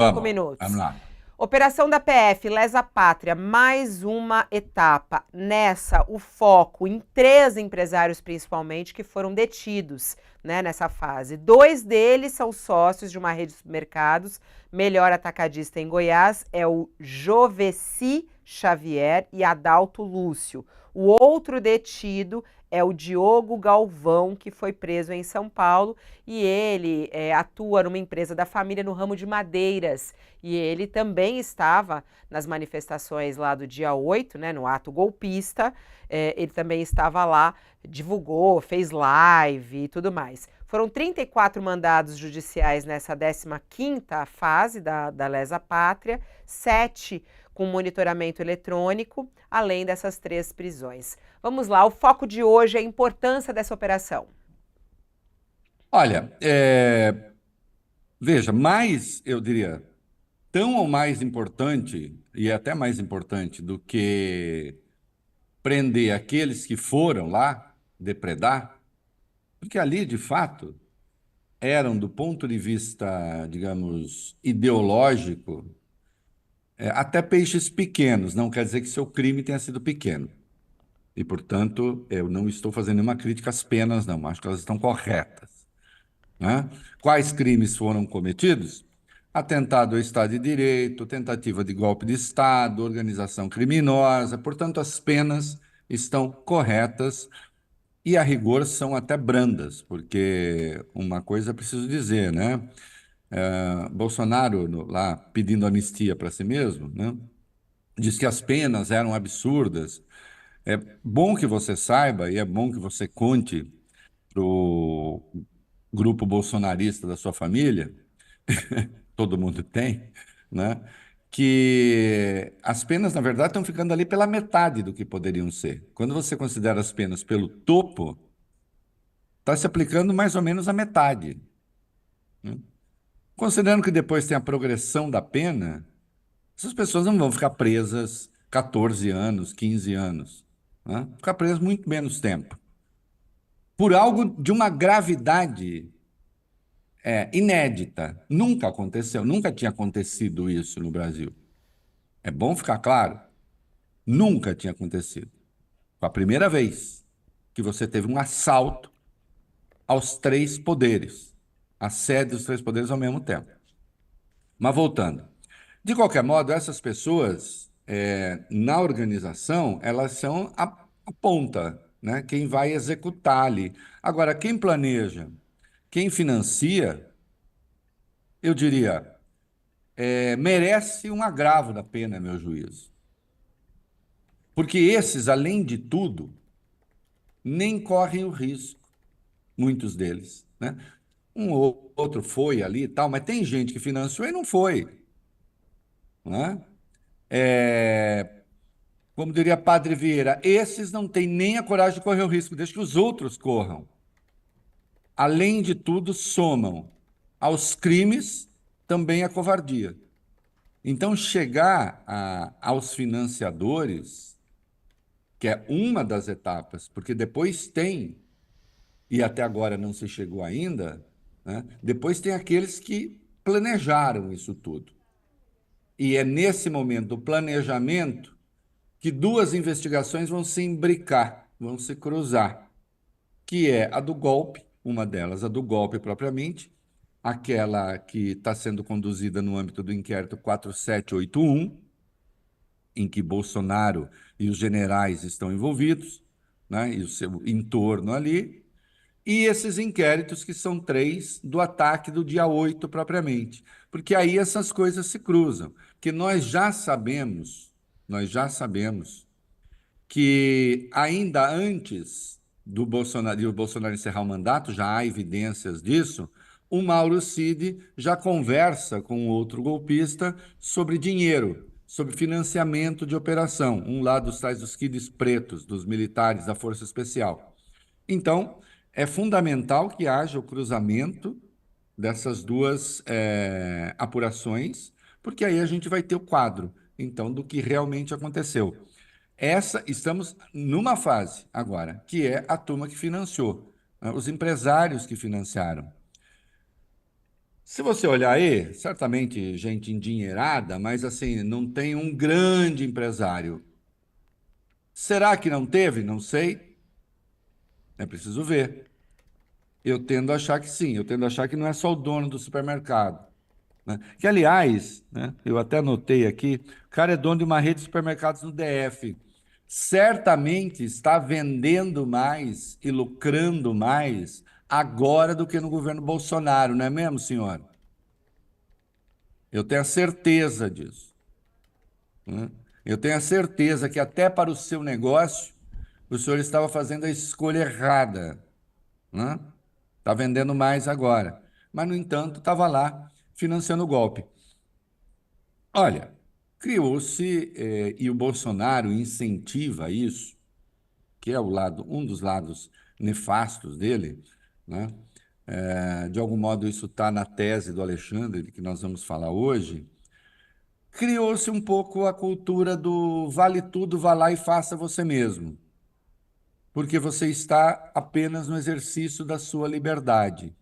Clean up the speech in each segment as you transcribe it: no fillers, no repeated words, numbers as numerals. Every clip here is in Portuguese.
5 Vamos minutos. lá. Operação da PF, Lesa Pátria, mais uma etapa. Nessa, o foco em 3 empresários, principalmente, que foram detidos, né, nessa fase. 2 deles são sócios de uma rede de supermercados, melhor atacadista em Goiás, é o Joveci Xavier e Adalto Lúcio. O outro detido é o Diogo Galvão, que foi preso em São Paulo, e ele atua numa empresa da família no ramo de madeiras. E ele também estava nas manifestações lá do dia 8, né, no ato golpista. Ele também estava lá, divulgou, fez live e tudo mais. Foram 34 mandados judiciais nessa 15ª fase da Lesa Pátria, 7 com monitoramento eletrônico, além dessas 3 prisões. Vamos lá, o foco de hoje é a importância dessa operação. Olha, veja, mais, eu diria, tão ou mais importante, e até mais importante do que prender aqueles que foram lá depredar, porque ali, de fato, eram, do ponto de vista, digamos, ideológico, até peixes pequenos, não quer dizer que seu crime tenha sido pequeno. E, portanto, eu não estou fazendo nenhuma crítica às penas, não, acho que elas estão corretas. Né? Quais crimes foram cometidos? Atentado ao Estado de Direito, tentativa de golpe de Estado, organização criminosa. Portanto, as penas estão corretas e, a rigor, são até brandas, porque uma coisa é preciso dizer, né? Bolsonaro, lá pedindo anistia para si mesmo, né? Diz que as penas eram absurdas. É bom que você saiba e é bom que você conte para o grupo bolsonarista da sua família, todo mundo tem, né? Que as penas, na verdade, estão ficando ali pela metade do que poderiam ser. Quando você considera as penas pelo topo, está se aplicando mais ou menos a metade, né? Considerando que depois tem a progressão da pena, essas pessoas não vão ficar presas 14 anos, 15 anos, né? Ficar presas muito menos tempo. Por algo de uma gravidade inédita. Nunca aconteceu, nunca tinha acontecido isso no Brasil. É bom ficar claro, nunca tinha acontecido. Foi a primeira vez que você teve um assalto aos 3 poderes, a sede dos 3 poderes ao mesmo tempo. Mas voltando, de qualquer modo, essas pessoas na organização, elas são a ponta, né? Quem vai executar ali. Agora, quem planeja, quem financia, eu diria, merece um agravo da pena, meu juízo. Porque esses, além de tudo, nem correm o risco, muitos deles, né? Um ou outro foi ali e tal, mas tem gente que financiou e não foi, né? Como diria Padre Vieira, esses não têm nem a coragem de correr o risco, deixa que os outros corram. Além de tudo, somam aos crimes também a covardia. Então, chegar aos financiadores, que é uma das etapas, porque depois tem, e até agora não se chegou ainda, né? Depois tem aqueles que planejaram isso tudo. E é nesse momento do planejamento que 2 investigações vão se imbricar, vão se cruzar, que é a do golpe, uma delas, a do golpe propriamente, aquela que está sendo conduzida no âmbito do inquérito 4781, em que Bolsonaro e os generais estão envolvidos, né, e o seu entorno ali, e esses inquéritos, que são 3 do ataque do dia 8 propriamente, porque aí essas coisas se cruzam, que nós já sabemos que ainda antes de o Bolsonaro encerrar o mandato, já há evidências disso, o Mauro Cid já conversa com outro golpista sobre dinheiro, sobre financiamento de operação, um lá dos tais dos kids pretos, dos militares da Força Especial. Então, é fundamental que haja o cruzamento dessas 2 apurações, porque aí a gente vai ter o quadro, então, do que realmente aconteceu. Estamos numa fase agora, que é a turma que financiou, né, os empresários que financiaram. Se você olhar aí, certamente gente endinheirada, mas assim, não tem um grande empresário. Será que não teve? Não sei. É preciso ver. Eu tendo a achar que sim, eu tendo a achar que não é só o dono do supermercado, né? Que, aliás, né, eu até anotei aqui, o cara é dono de uma rede de supermercados no DF. Certamente está vendendo mais e lucrando mais agora do que no governo Bolsonaro, não é mesmo, senhora? Eu tenho a certeza disso, né? Eu tenho a certeza que até para o seu negócio, o senhor estava fazendo a escolha errada, né? Está vendendo mais agora. Mas, no entanto, estava lá financiando o golpe. Olha, criou-se, e o Bolsonaro incentiva isso, que é um dos lados nefastos dele, né? De algum modo, isso está na tese do Alexandre, de que nós vamos falar hoje. Criou-se um pouco a cultura do vale tudo, vá lá e faça você mesmo, porque você está apenas no exercício da sua liberdade.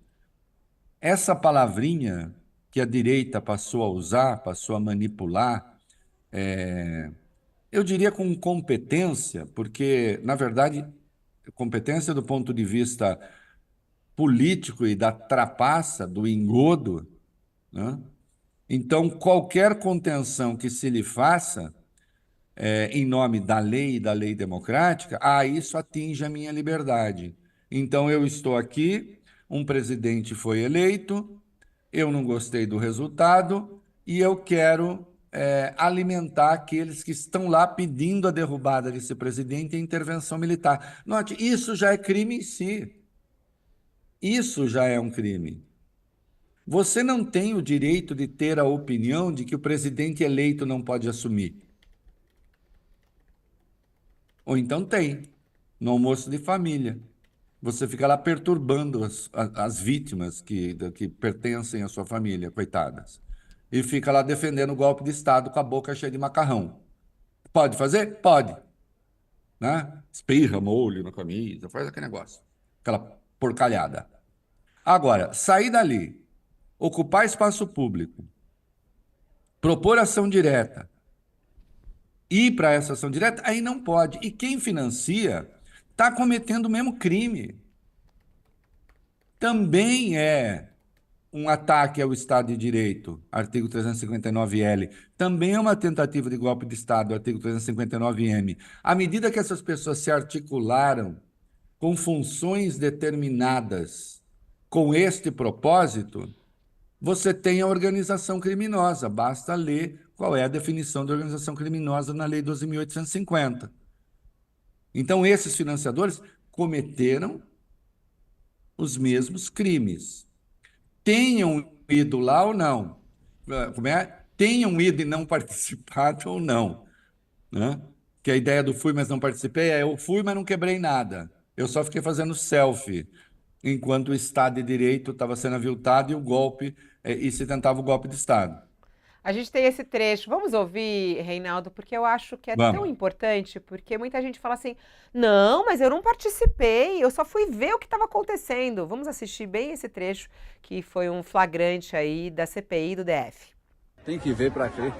Essa palavrinha que a direita passou a usar, passou a manipular, eu diria com competência, porque, na verdade, competência do ponto de vista político e da trapaça, do engodo, né? Então, qualquer contenção que se lhe faça, em nome da lei e da lei democrática, isso atinge a minha liberdade. Então, eu estou aqui, um presidente foi eleito, eu não gostei do resultado e eu quero alimentar aqueles que estão lá pedindo a derrubada desse presidente e a intervenção militar. Note, isso já é crime em si. Isso já é um crime. Você não tem o direito de ter a opinião de que o presidente eleito não pode assumir. Ou então tem, no almoço de família. Você fica lá perturbando as vítimas que pertencem à sua família, coitadas. E fica lá defendendo o golpe de Estado com a boca cheia de macarrão. Pode fazer? Pode. Né? Espirra molho na camisa, faz aquele negócio. Aquela porcalhada. Agora, sair dali, ocupar espaço público, propor ação direta, ir para essa ação direta, aí não pode. E quem financia está cometendo o mesmo crime. Também é um ataque ao Estado de Direito, artigo 359-L. Também é uma tentativa de golpe de Estado, artigo 359-M. À medida que essas pessoas se articularam com funções determinadas com este propósito, você tem a organização criminosa. Basta ler qual é a definição de organização criminosa na Lei 12.850. Então, esses financiadores cometeram os mesmos crimes. Tenham ido lá ou não. Como é? Tenham ido e não participado ou não, né? Que a ideia do fui, mas não participei, eu fui, mas não quebrei nada. Eu só fiquei fazendo selfie, enquanto o Estado de Direito estava sendo aviltado e o golpe, e se tentava o golpe de Estado. A gente tem esse trecho. Vamos ouvir, Reinaldo, porque eu acho que é tão Vamos. importante, porque muita gente fala assim: não, mas eu não participei, eu só fui ver o que estava acontecendo. Vamos assistir bem esse trecho, que foi um flagrante aí da CPI do DF. Tem que ver para crer.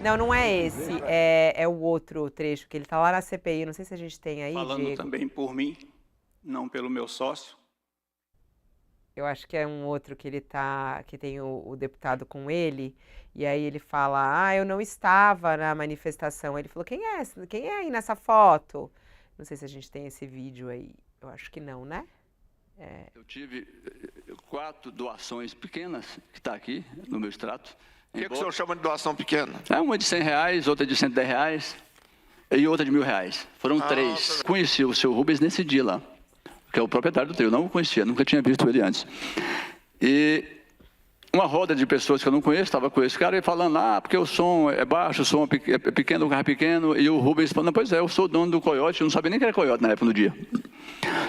Não, não é esse, é o outro trecho, que ele tá lá na CPI, não sei se a gente tem aí, Falando Diego. também por mim, não pelo meu sócio. Eu acho que é um outro que ele tá, que tem o deputado com ele, e aí ele fala, eu não estava na manifestação. Ele falou, quem é aí nessa foto? Não sei se a gente tem esse vídeo aí, eu acho que não, né? Eu tive 4 doações pequenas, que está aqui no meu extrato. O que o senhor chama de doação pequena? Uma de R$100, outra de R$110 e outra de R$1.000. Foram 3. Conheci o seu Rubens nesse dia lá, que é o proprietário do trio. Eu não o conhecia, nunca tinha visto ele antes. E uma roda de pessoas que eu não conheço, estava com esse cara e falando, porque o som é baixo, o som é pequeno, o carro é pequeno. E o Rubens falando, pois é, eu sou dono do Coyote, eu não sabia nem que era Coyote na época, no dia.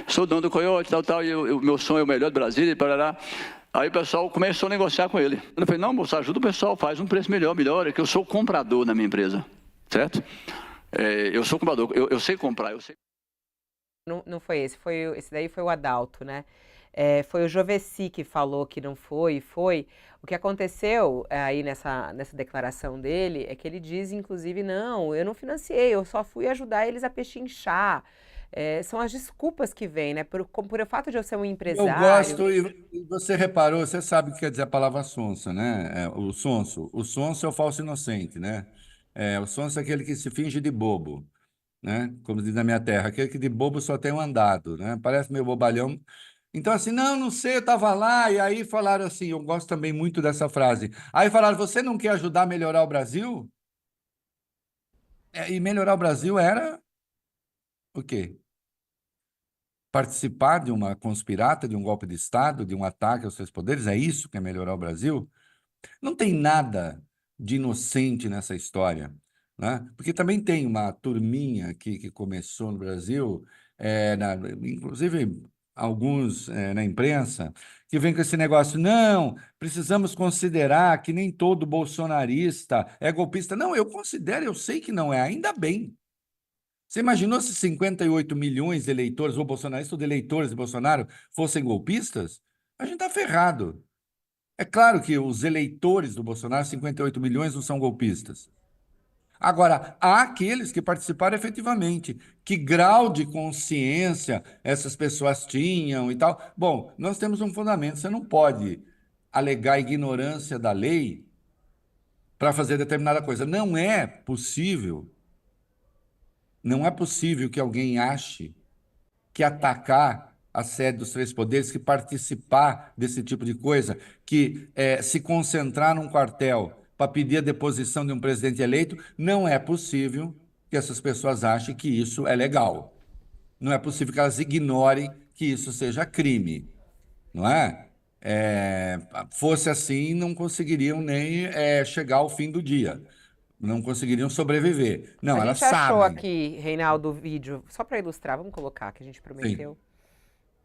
Sou dono do Coyote, tal, e o meu som é o melhor do Brasil, e parará. Aí o pessoal começou a negociar com ele. Eu falei, não, moço, ajuda o pessoal, faz um preço melhor, é que eu sou comprador na minha empresa, certo? Eu sou comprador, eu sei comprar, eu sei. Não foi esse daí foi o Adalto, né? Foi o Jovessi que falou que não foi, e foi. O que aconteceu aí nessa declaração dele é que ele diz, inclusive, não, eu não financiei, eu só fui ajudar eles a pechinchar. São as desculpas que vêm, né? Por o fato de eu ser um Eu empresário. gosto, e você reparou, você sabe o que quer dizer a palavra sonsa, né? O sonso. O sonso é o falso inocente, né? O sonso é aquele que se finge de bobo, né? Como diz na minha terra, aquele que de bobo só tem um andado, né? Parece meio bobalhão. Então, assim, não sei, eu estava lá, e aí falaram assim, eu gosto também muito dessa frase. Aí falaram, você não quer ajudar a melhorar o Brasil? E melhorar o Brasil era o quê? Participar de uma conspirata, de um golpe de Estado, de um ataque aos seus poderes? É isso que é melhorar o Brasil? Não tem nada de inocente nessa história, né? Porque também tem uma turminha que começou no Brasil, inclusive alguns na imprensa, que vem com esse negócio, não, precisamos considerar que nem todo bolsonarista é golpista. Não, eu considero, eu sei que não é, ainda bem. Você imaginou se 58 milhões de eleitores, ou bolsonaristas, ou de eleitores de Bolsonaro, fossem golpistas? A gente está ferrado. É claro que os eleitores do Bolsonaro, 58 milhões, não são golpistas. Agora, há aqueles que participaram efetivamente. Que grau de consciência essas pessoas tinham e tal? Bom, nós temos um fundamento. Você não pode alegar ignorância da lei para fazer determinada coisa. Não é possível que alguém ache que atacar a sede dos três poderes, que participar desse tipo de coisa, que se concentrar num quartel para pedir a deposição de um presidente eleito, não é possível que essas pessoas achem que isso é legal. Não é possível que elas ignorem que isso seja crime, não é? Fosse assim, não conseguiriam nem chegar ao fim do dia, não conseguiriam sobreviver. A Não, elas gente achou sabem. aqui, Reinaldo, o vídeo, só para ilustrar, vamos colocar, que a gente Sim. prometeu.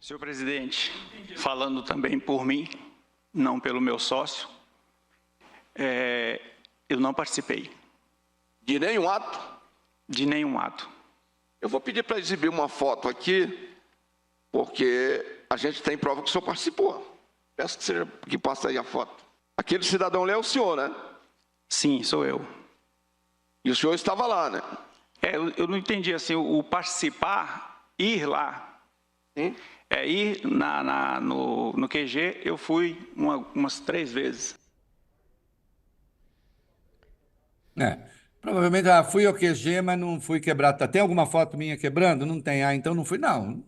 Senhor presidente, falando também por mim, não pelo meu sócio, eu não participei De nenhum ato. de nenhum ato. Eu vou pedir para exibir uma foto aqui, porque a gente tem prova que o senhor participou. Peço que passe aí a foto. Aquele cidadão ali é o senhor, né? Sim, sou eu. E o senhor estava lá, né? Eu não entendi assim, o participar, ir lá. Sim. Ir no QG, eu fui umas 3 vezes. Provavelmente fui ao QG, mas não fui quebrar. Tem alguma foto minha quebrando? Não tem. Então não fui. Não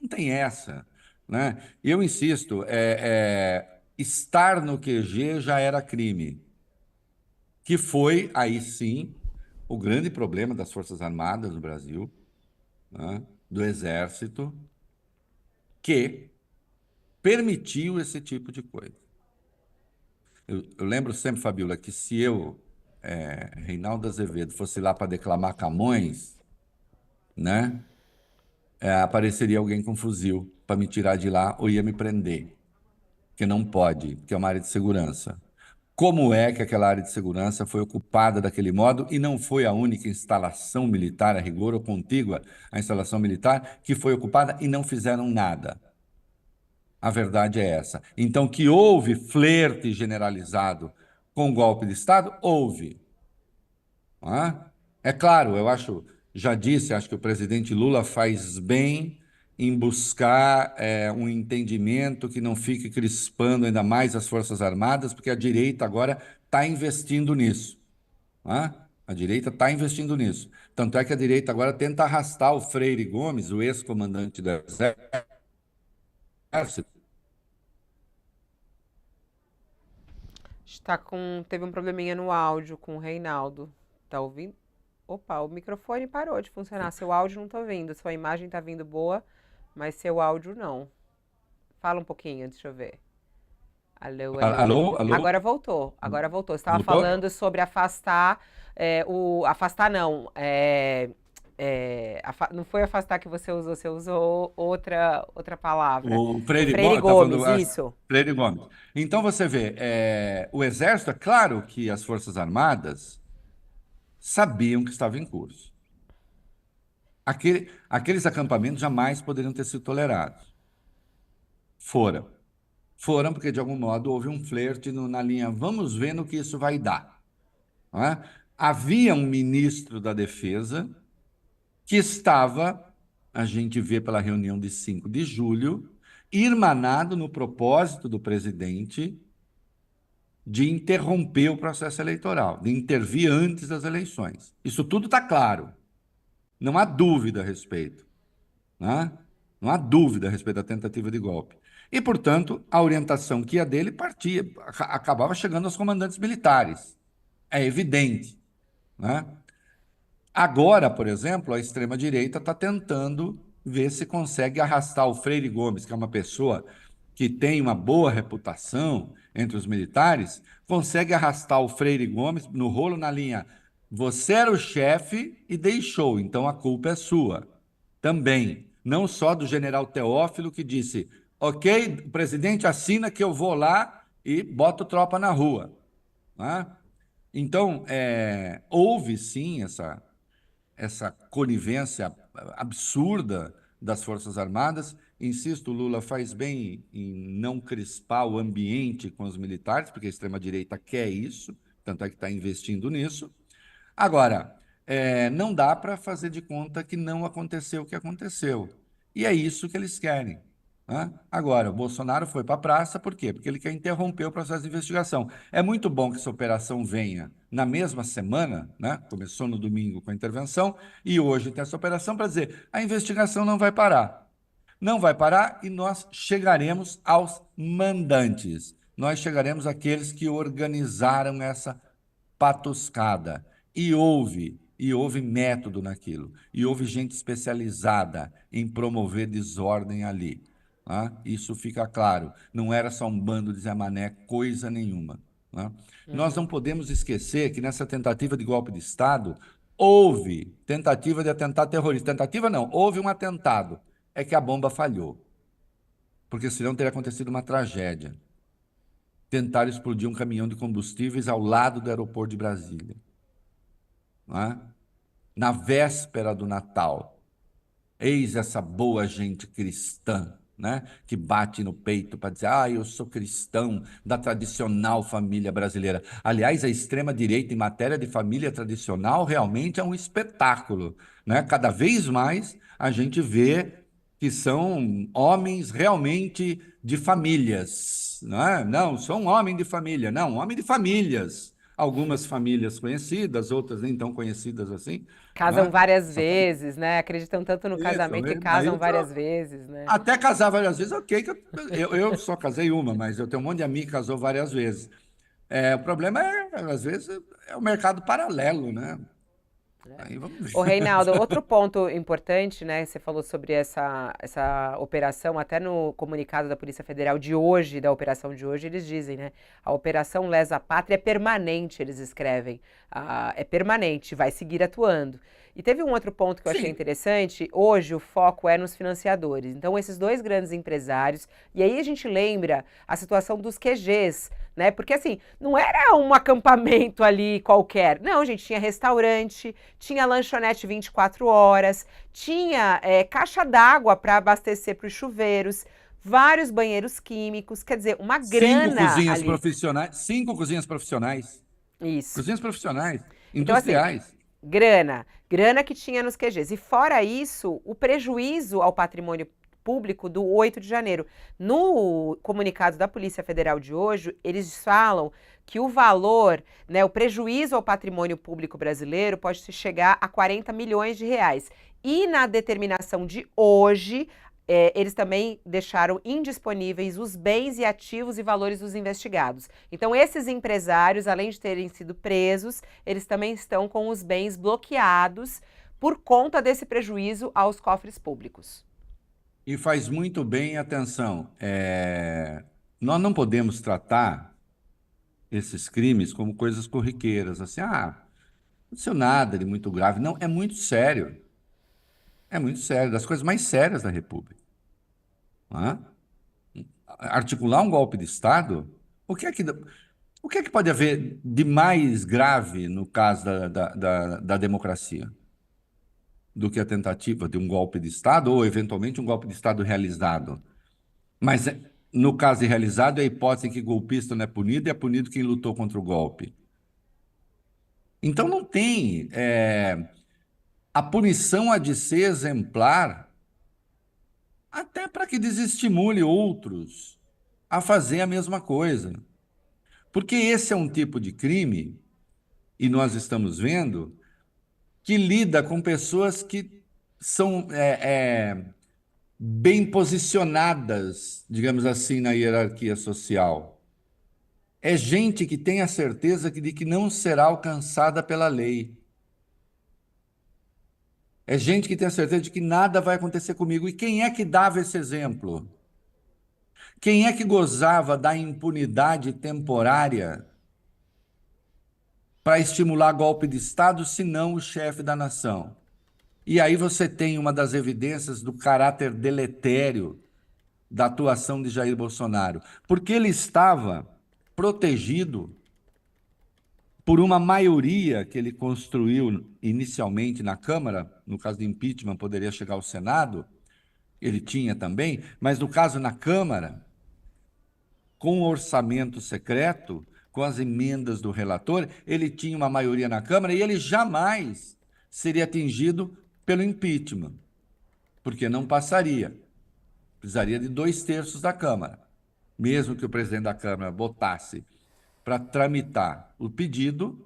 tem essa, né? E eu insisto, estar no QG já era crime, que foi, aí sim, o grande problema das Forças Armadas no Brasil, né? Do Exército, que permitiu esse tipo de coisa. Eu lembro sempre, Fabiola, que se eu, Reinaldo Azevedo, fosse lá para declamar Camões, né? Apareceria alguém com fuzil para me tirar de lá ou ia me prender, que não pode, que é uma área de segurança. Como é que aquela área de segurança foi ocupada daquele modo e não foi a única instalação militar, a rigor ou contígua à instalação militar, que foi ocupada e não fizeram nada? A verdade é essa. Então, que houve flerte generalizado com o golpe de Estado? Houve. Não é? É claro, já disse, acho que o presidente Lula faz bem em buscar um entendimento que não fique crispando ainda mais as Forças Armadas, porque a direita agora está investindo nisso. Não é? A direita está investindo nisso. Tanto é que a direita agora tenta arrastar o Freire Gomes, o ex-comandante do Exército. Teve um probleminha no áudio com o Reinaldo. Tá ouvindo? Opa, o microfone parou de funcionar. Seu áudio não tá vindo. Sua imagem tá vindo boa, mas seu áudio não. Fala um pouquinho, deixa eu ver. Alô, alô. Alô, alô? Agora voltou. Você estava Voltou? falando sobre afastar. Afastar não. Não foi afastar que você usou outra palavra. O Freire, Freire tá falando, Gomes, isso. Freire Gomes. Então você vê, o Exército, é claro que as Forças Armadas sabiam que estava em curso. Aqueles acampamentos jamais poderiam ter sido tolerados. Foram. Foram porque, de algum modo, houve um flerte na linha, vamos ver no que isso vai dar. Não é? Havia um ministro da Defesa que estava, a gente vê pela reunião de 5 de julho, irmanado no propósito do presidente de interromper o processo eleitoral, de intervir antes das eleições. Isso tudo está claro. Não há dúvida a respeito. Né? Não há dúvida a respeito da tentativa de golpe. E, portanto, a orientação que ia dele acabava chegando aos comandantes militares. É evidente. Né? Agora, por exemplo, a extrema-direita está tentando ver se consegue arrastar o Freire Gomes, que é uma pessoa que tem uma boa reputação entre os militares, consegue arrastar o Freire Gomes no rolo na linha. Você era o chefe e deixou, então a culpa é sua. Também, não só do general Teófilo, que disse, ok, o presidente assina que eu vou lá e boto tropa na rua. Né? Então, houve sim essa conivência absurda das Forças Armadas. Insisto, Lula faz bem em não crispar o ambiente com os militares, porque a extrema-direita quer isso, tanto é que está investindo nisso. Agora, não dá para fazer de conta que não aconteceu o que aconteceu. E é isso que eles querem. Né? Agora, o Bolsonaro foi para a praça, por quê? Porque ele quer interromper o processo de investigação. É muito bom que essa operação venha na mesma semana, né? Começou no domingo com a intervenção, e hoje tem essa operação para dizer a investigação não vai parar. Não vai parar e nós chegaremos aos mandantes. Nós chegaremos àqueles que organizaram essa patuscada. E houve método naquilo. E houve gente especializada em promover desordem ali. Tá? Isso fica claro. Não era só um bando de Zé Mané, coisa nenhuma. Tá? Nós não podemos esquecer que nessa tentativa de golpe de Estado houve tentativa de atentado terrorista. Tentativa não, houve um atentado. É que a bomba falhou. Porque senão teria acontecido uma tragédia. Tentaram explodir um caminhão de combustíveis ao lado do aeroporto de Brasília. Não é? Na véspera do Natal. Eis essa boa gente cristã, né? Que bate no peito para dizer, eu sou cristão da tradicional família brasileira. Aliás, a extrema-direita em matéria de família tradicional realmente é um espetáculo. Né? Cada vez mais a gente vê que são homens realmente de famílias. Não é? Não, sou um homem de família. Não, um homem de famílias. Algumas famílias conhecidas, outras nem tão conhecidas assim. Casam várias vezes, né? Acreditam tanto no casamento que casam várias vezes, né? Até casar várias vezes, ok. Eu só casei uma, mas eu tenho um monte de amigo que casou várias vezes. O problema às vezes, é o mercado paralelo, né? Aí vamos ver. Ô, Reinaldo, outro ponto importante, né? Você falou sobre essa operação, até no comunicado da Polícia Federal de hoje, da operação de hoje, eles dizem, né? A operação Lesa Pátria é permanente, eles escrevem. É permanente, vai seguir atuando. E teve um outro ponto que eu achei interessante. Hoje o foco é nos financiadores. Então, esses dois grandes empresários. E aí a gente lembra a situação dos QGs, né? Porque assim, não era um acampamento ali qualquer. Não, gente, tinha restaurante, tinha lanchonete 24 horas, tinha caixa d'água para abastecer para os chuveiros, vários banheiros químicos, quer dizer, uma grana 5 cozinhas ali. profissionais. 5 cozinhas profissionais. Isso. Cozinhas profissionais, industriais. Então, assim, grana que tinha nos QGs. E fora isso, o prejuízo ao patrimônio público do 8 de janeiro. No comunicado da Polícia Federal de hoje, eles falam que o valor, né, o prejuízo ao patrimônio público brasileiro pode chegar a 40 milhões de reais. E na determinação de hoje, eles também deixaram indisponíveis os bens e ativos e valores dos investigados. Então, esses empresários, além de terem sido presos, eles também estão com os bens bloqueados por conta desse prejuízo aos cofres públicos. E faz muito bem, atenção, nós não podemos tratar esses crimes como coisas corriqueiras, assim, não aconteceu nada de muito grave. Não, é muito sério. É muito sério, das coisas mais sérias da República. Articular um golpe de Estado, o que é que pode haver de mais grave no caso da democracia do que a tentativa de um golpe de Estado ou, eventualmente, um golpe de Estado realizado? Mas no caso irrealizado, é a hipótese que golpista não é punido e é punido quem lutou contra o golpe. Então não tem. A punição há de ser exemplar até para que desestimule outros a fazer a mesma coisa. Porque esse é um tipo de crime, e nós estamos vendo, que lida com pessoas que são bem posicionadas, digamos assim, na hierarquia social. É gente que tem a certeza de que não será alcançada pela lei. É gente que tem a certeza de que nada vai acontecer comigo. E quem é que dava esse exemplo? Quem é que gozava da impunidade temporária para estimular golpe de Estado, se não o chefe da nação? E aí você tem uma das evidências do caráter deletério da atuação de Jair Bolsonaro, porque ele estava protegido por uma maioria que ele construiu inicialmente na Câmara, no caso de impeachment poderia chegar ao Senado, ele tinha também, mas no caso na Câmara, com o orçamento secreto, com as emendas do relator, ele tinha uma maioria na Câmara e ele jamais seria atingido pelo impeachment, porque não passaria. Precisaria de 2/3 da Câmara. Mesmo que o presidente da Câmara votasse para tramitar o pedido,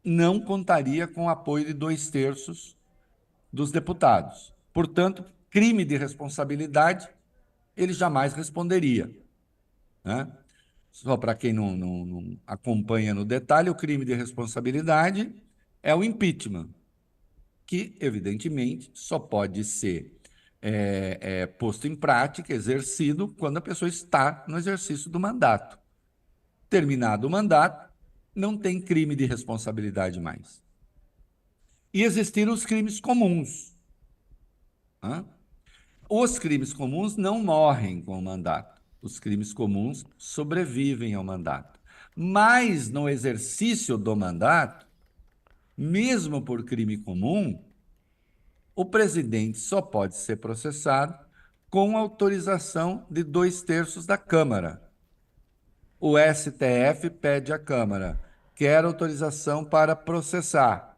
não contaria com o apoio de 2/3 dos deputados. Portanto, crime de responsabilidade, ele jamais responderia, né? Só para quem não acompanha no detalhe, o crime de responsabilidade é o impeachment, que, evidentemente, só pode ser posto em prática, exercido, quando a pessoa está no exercício do mandato. Terminado o mandato, não tem crime de responsabilidade mais. E existiram os crimes comuns. Os crimes comuns não morrem com o mandato. Os crimes comuns sobrevivem ao mandato. Mas no exercício do mandato, mesmo por crime comum, o presidente só pode ser processado com autorização de 2/3 da Câmara. O STF pede à Câmara, quer autorização para processar.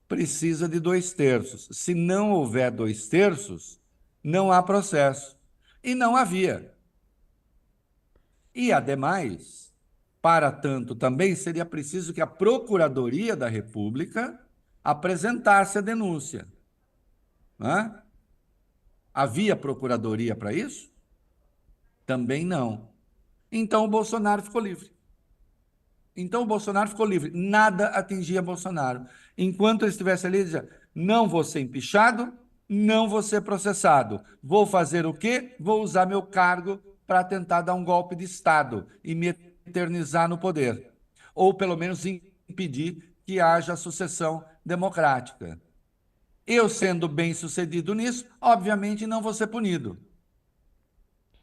Precisa de 2/3. Se não houver 2/3, não há processo. E não havia. E, ademais, para tanto, também seria preciso que a Procuradoria da República apresentasse a denúncia. Havia procuradoria para isso? Também não. Então o Bolsonaro ficou livre. Nada atingia Bolsonaro. Enquanto ele estivesse ali, ele dizia, não vou ser empichado, não vou ser processado. Vou fazer o quê? Vou usar meu cargo para tentar dar um golpe de Estado e me eternizar no poder. Ou, pelo menos, impedir que haja sucessão democrática. Eu, sendo bem-sucedido nisso, obviamente não vou ser punido.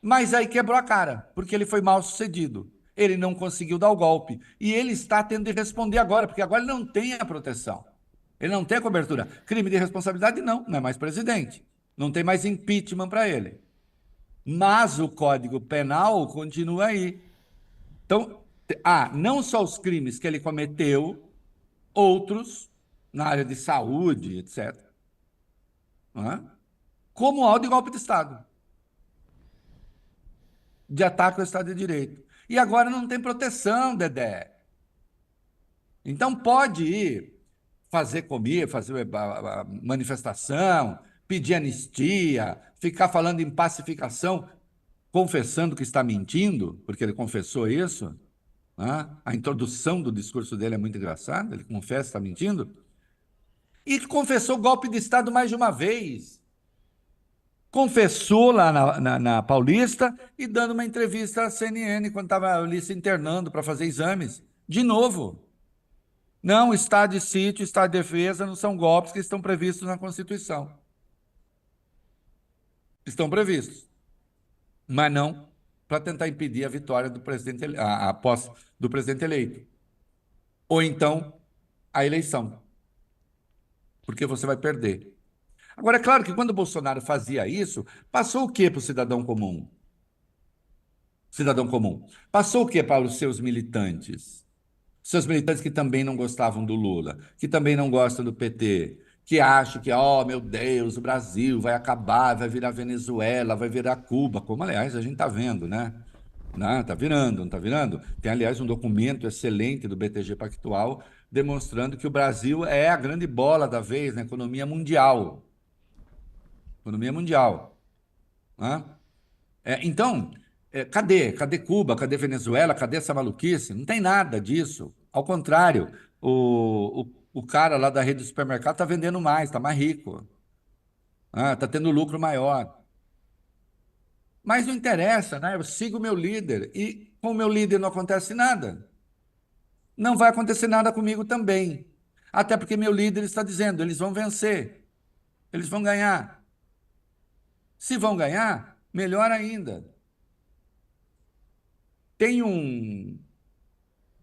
Mas aí quebrou a cara, porque ele foi mal-sucedido. Ele não conseguiu dar o golpe. E ele está tendo de responder agora, porque agora ele não tem a proteção. Ele não tem a cobertura. Crime de responsabilidade, não é mais presidente. Não tem mais impeachment para ele. Mas o Código Penal continua aí. Então, não só os crimes que ele cometeu, outros, na área de saúde, etc. Como o de golpe de Estado, de ataque ao Estado de Direito. E agora não tem proteção, Dedé. Então pode ir fazer manifestação, pedir anistia, ficar falando em pacificação, confessando que está mentindo, porque ele confessou isso. A introdução do discurso dele é muito engraçada, ele confessa que está mentindo. E confessou golpe de Estado mais de uma vez. Confessou lá na Paulista e dando uma entrevista à CNN quando estava ali se internando para fazer exames. De novo. Não, estado de sítio, estado de defesa não são golpes que estão previstos na Constituição. Estão previstos. Mas não para tentar impedir a vitória do presidente, a posse do presidente eleito. Ou então a eleição. Porque você vai perder. Agora, é claro que quando o Bolsonaro fazia isso, passou o quê para o cidadão comum? cidadão comum. Passou o quê para os seus militantes? Seus militantes que também não gostavam do Lula, que também não gostam do PT, que acham que, oh, meu Deus, o Brasil vai acabar, vai virar Venezuela, vai virar Cuba, como, aliás, a gente está vendo, né? Não, tá virando, não está virando? Tem, aliás, um documento excelente do BTG Pactual demonstrando que o Brasil é a grande bola da vez na economia mundial. Economia mundial. Né? Então, cadê Cuba, cadê Venezuela, cadê essa maluquice? Não tem nada disso. Ao contrário, o cara lá da rede do supermercado está vendendo mais, está mais rico, está tendo lucro maior. Mas não interessa, né? Eu sigo o meu líder e com o meu líder não acontece nada. Não vai acontecer nada comigo também. Até porque meu líder está dizendo, eles vão vencer, eles vão ganhar. Se vão ganhar, melhor ainda. Tem um,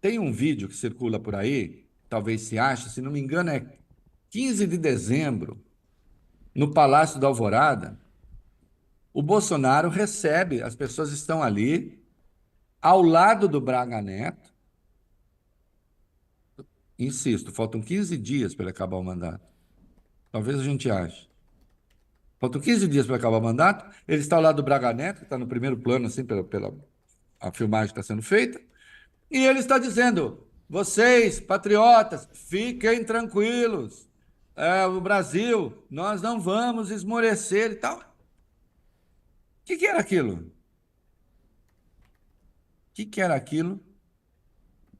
tem um vídeo que circula por aí, talvez se ache, se não me engano, é 15 de dezembro, no Palácio da Alvorada. O Bolsonaro recebe, as pessoas estão ali, ao lado do Braga Neto. Insisto, faltam 15 dias para ele acabar o mandato. Talvez a gente ache. Faltam 15 dias para acabar o mandato. Ele está ao lado do Braga Neto, que está no primeiro plano, assim, pela a filmagem que está sendo feita. E ele está dizendo: vocês, patriotas, fiquem tranquilos. O Brasil, nós não vamos esmorecer e tal. O que era aquilo? O que era aquilo,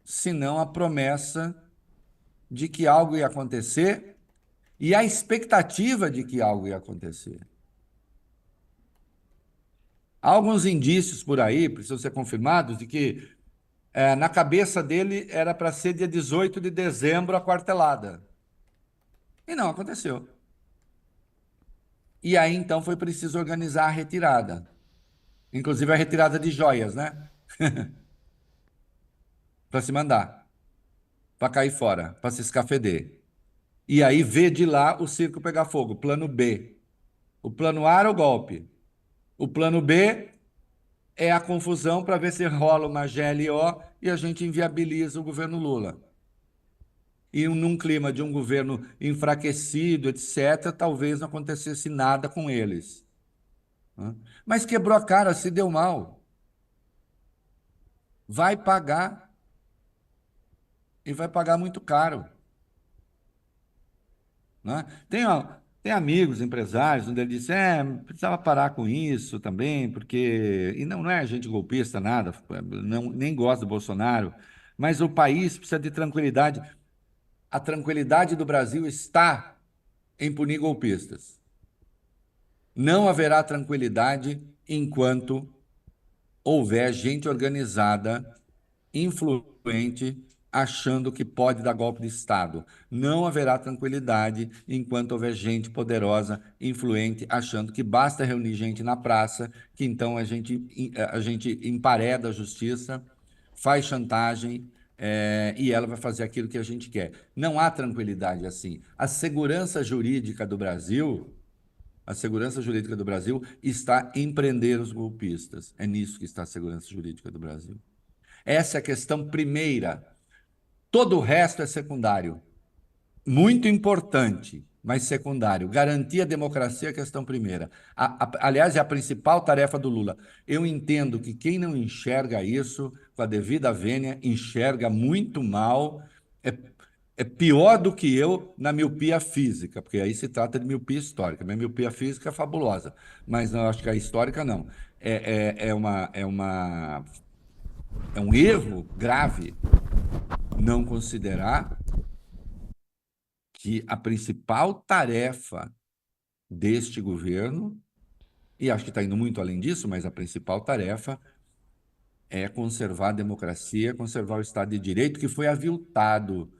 senão a promessa de que algo ia acontecer e a expectativa de que algo ia acontecer? Há alguns indícios por aí, precisam ser confirmados, de que na cabeça dele era para ser dia 18 de dezembro a quartelada. E não aconteceu. E aí, então, foi preciso organizar a retirada. Inclusive a retirada de joias, né? Para se mandar, para cair fora, para se escafeder. E aí ver de lá o circo pegar fogo, plano B. O plano A era o golpe. O plano B é a confusão para ver se rola uma GLO e a gente inviabiliza o governo Lula. E num clima de um governo enfraquecido, etc., talvez não acontecesse nada com eles. Mas quebrou a cara, se deu mal. Vai pagar. E vai pagar muito caro. Né? Tem amigos, empresários, onde ele disse, precisava parar com isso também, porque... E não é gente golpista, nada, não, nem gosta do Bolsonaro, mas o país precisa de tranquilidade. A tranquilidade do Brasil está em punir golpistas. Não haverá tranquilidade enquanto houver gente organizada, influente, achando que pode dar golpe de Estado. Não haverá tranquilidade enquanto houver gente poderosa, influente, achando que basta reunir gente na praça, que então a gente empareda a justiça, faz chantagem, e ela vai fazer aquilo que a gente quer. Não há tranquilidade assim. A segurança jurídica do Brasil está em prender os golpistas. É nisso que está a segurança jurídica do Brasil. Essa é a questão primeira. Todo o resto é secundário. Muito importante, mas secundário. Garantir a democracia é a questão primeira. Aliás, é a principal tarefa do Lula. Eu entendo que quem não enxerga isso, com a devida vênia, enxerga muito mal, é pior do que eu na miopia física, porque aí se trata de miopia histórica. Minha miopia física é fabulosa, mas não, acho que a histórica não. É um erro grave não considerar que a principal tarefa deste governo, e acho que está indo muito além disso, mas a principal tarefa é conservar a democracia, conservar o Estado de Direito, que foi aviltado,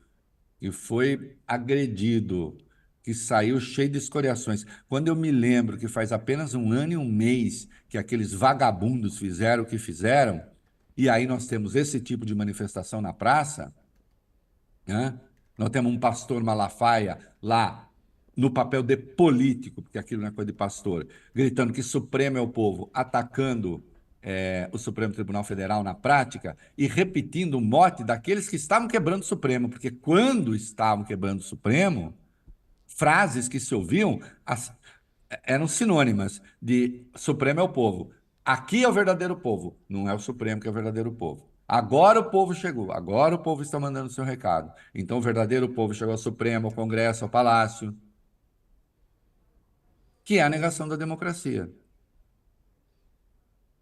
que foi agredido, que saiu cheio de escoriações. Quando eu me lembro que faz apenas 1 ano e 1 mês que aqueles vagabundos fizeram o que fizeram, e aí nós temos esse tipo de manifestação na praça, né? Nós temos um pastor Malafaia lá, no papel de político, porque aquilo não é coisa de pastor, gritando que Supremo é o povo, atacando o Supremo Tribunal Federal na prática e repetindo o mote daqueles que estavam quebrando o Supremo, porque quando estavam quebrando o Supremo, frases que se ouviam eram sinônimas de Supremo é o povo. Aqui é o verdadeiro povo, não é o Supremo que é o verdadeiro povo. Agora o povo chegou, agora o povo está mandando o seu recado. Então o verdadeiro povo chegou ao Supremo, ao Congresso, ao Palácio, que é a negação da democracia.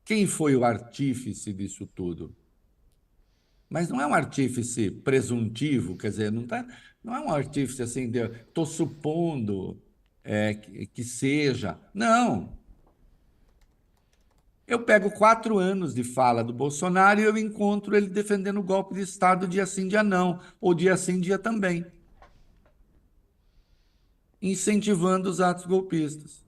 Quem foi o artífice disso tudo? Mas não é um artífice presuntivo, quer dizer, não é um artífice assim, estou supondo que seja. Não. Eu pego 4 anos de fala do Bolsonaro e eu encontro ele defendendo o golpe de Estado dia sim, dia não, ou dia sim, dia também. Incentivando os atos golpistas.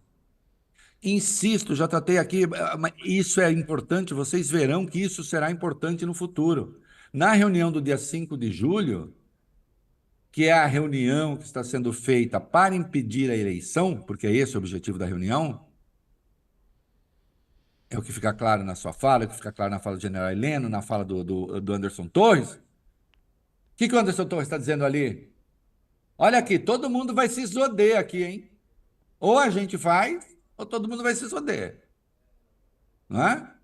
Insisto, já tratei aqui, mas isso é importante, vocês verão que isso será importante no futuro. Na reunião do dia 5 de julho, que é a reunião que está sendo feita para impedir a eleição, porque é esse o objetivo da reunião, é o que fica claro na sua fala, é o que fica claro na fala do general Heleno, na fala do Anderson Torres. O que o Anderson Torres está dizendo ali? Olha aqui, todo mundo vai se zoder aqui, hein? Ou a gente faz, ou todo mundo vai se zoder. Não é?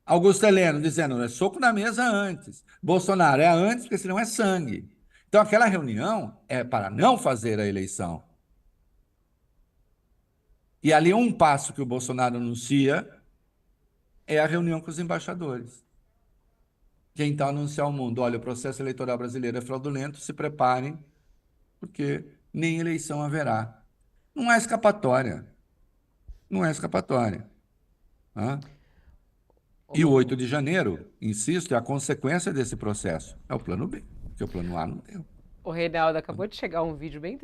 Augusto Heleno dizendo, é soco na mesa antes. Bolsonaro é antes, porque senão é sangue. Então, aquela reunião é para não fazer a eleição. E ali um passo que o Bolsonaro anuncia é a reunião com os embaixadores. Que então anunciar ao mundo, olha, o processo eleitoral brasileiro é fraudulento, se preparem, porque nem eleição haverá. Não é escapatória. Não é escapatória. E o 8 de janeiro, insisto, é a consequência desse processo. É o plano B, porque o plano A não deu. O Reinaldo, acabou de chegar um vídeo bem